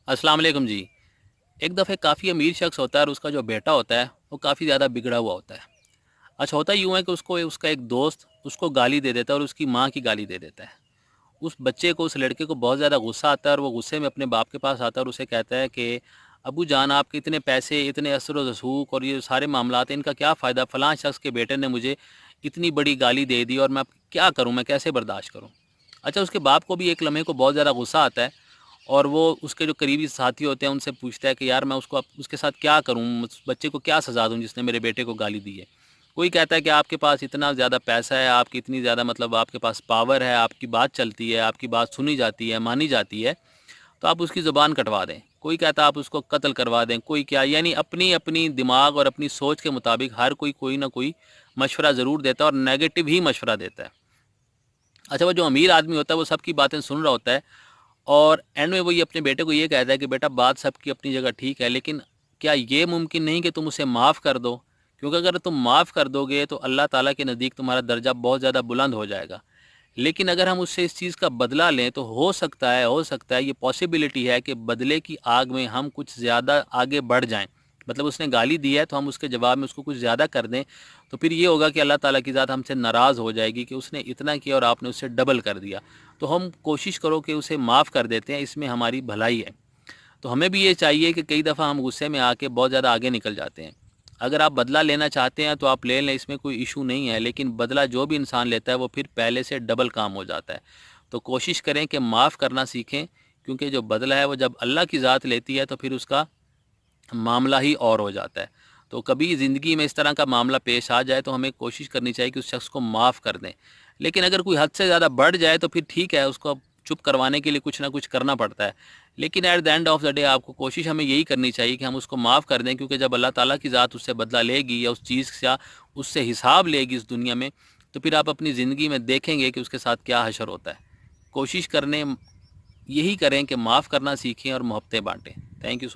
अस्सलाम वालेकुम जी। एक दफ़े काफ़ी अमीर शख्स होता है और उसका जो बेटा होता है वो काफ़ी ज़्यादा बिगड़ा हुआ होता है। अच्छा, होता यूँ है कि उसको उसका एक दोस्त उसको गाली दे देता है और उसकी माँ की गाली दे देता है। उस बच्चे को, उस लड़के को बहुत ज़्यादा गुस्सा आता है और वो गुस्से में अपने बाप के पास आता है और उसे कहता है कि अब्बू जान, आपके इतने पैसे, इतने असर व रसूख और ये सारे मामलात हैं, इनका क्या फ़ायदा? फ़लाँ शख्स के बेटे ने मुझे इतनी बड़ी गाली दे दी और मैं अब क्या करूँ? मैं कैसे बर्दाश्त करूँ? अच्छा, उसके बाप को भी एक लम्हे को बहुत ज़्यादा गुस्सा आता है और वो उसके जो करीबी साथी होते हैं उनसे पूछता है कि यार मैं उसको अब उसके साथ क्या करूं, उस बच्चे को क्या सज़ा दूं जिसने मेरे बेटे को गाली दी है। कोई कहता है कि आपके पास इतना ज़्यादा पैसा है, आपकी इतनी ज़्यादा मतलब आपके पास पावर है, आपकी बात चलती है, आपकी बात सुनी जाती है, मानी जाती है, तो आप उसकी ज़ुबान कटवा दें। कोई कहता है आप उसको कत्ल करवा दें, कोई क्या, यानी अपनी अपनी दिमाग और अपनी सोच के मुताबिक हर कोई कोई ना कोई मशवरा ज़रूर देता है और नेगेटिव ही मशवरा देता है। अच्छा, वो जो अमीर आदमी होता है वो सबकी बातें सुन रहा होता है और एंड में वो ये अपने बेटे को ये कहता है कि बेटा, बात सबकी अपनी जगह ठीक है, लेकिन क्या ये मुमकिन नहीं कि तुम उसे माफ़ कर दो? क्योंकि अगर तुम माफ़ कर दोगे तो अल्लाह ताला के नज़दीक तुम्हारा दर्जा बहुत ज़्यादा बुलंद हो जाएगा। लेकिन अगर हम उससे इस चीज़ का बदला लें तो हो सकता है ये पॉसिबिलिटी है कि बदले की आग में हम कुछ ज़्यादा आगे बढ़ जाएं। मतलब उसने गाली दी है तो हम उसके जवाब में उसको कुछ ज़्यादा कर दें, तो फिर ये होगा कि अल्लाह ताला की ज़ात हमसे नाराज़ हो जाएगी कि उसने इतना किया और आपने उससे डबल कर दिया। तो हम कोशिश करो कि उसे माफ़ कर देते हैं, इसमें हमारी भलाई है। तो हमें भी ये चाहिए कि कई दफ़ा हम गुस्से में आके बहुत ज़्यादा आगे निकल जाते हैं। अगर आप बदला लेना चाहते हैं तो आप ले लें, इसमें कोई इशू नहीं है, लेकिन बदला जो भी इंसान लेता है वो फिर पहले से डबल काम हो जाता है। तो कोशिश करें कि माफ़ करना सीखें, क्योंकि जो बदला है वो जब अल्लाह की ज़ात लेती है तो फिर उसका मामला ही और हो जाता है। तो कभी ज़िंदगी में इस तरह का मामला पेश आ जाए तो हमें कोशिश करनी चाहिए कि उस शख्स को माफ़ कर दें। लेकिन अगर कोई हद से ज़्यादा बढ़ जाए तो फिर ठीक है, उसको अब चुप करवाने के लिए कुछ ना कुछ करना पड़ता है। लेकिन at the end of the day आपको कोशिश हमें यही करनी चाहिए कि हम उसको माफ़ कर दें, क्योंकि जब अल्लाह ताला की ज़ात उससे बदला लेगी या उस चीज़ का उससे हिसाब लेगी इस दुनिया में, तो फिर आप अपनी ज़िंदगी में देखेंगे कि उसके साथ क्या हशर होता है। कोशिश करने यही करें कि माफ़ करना सीखें और मोहब्बतें बाँटें। Thank you so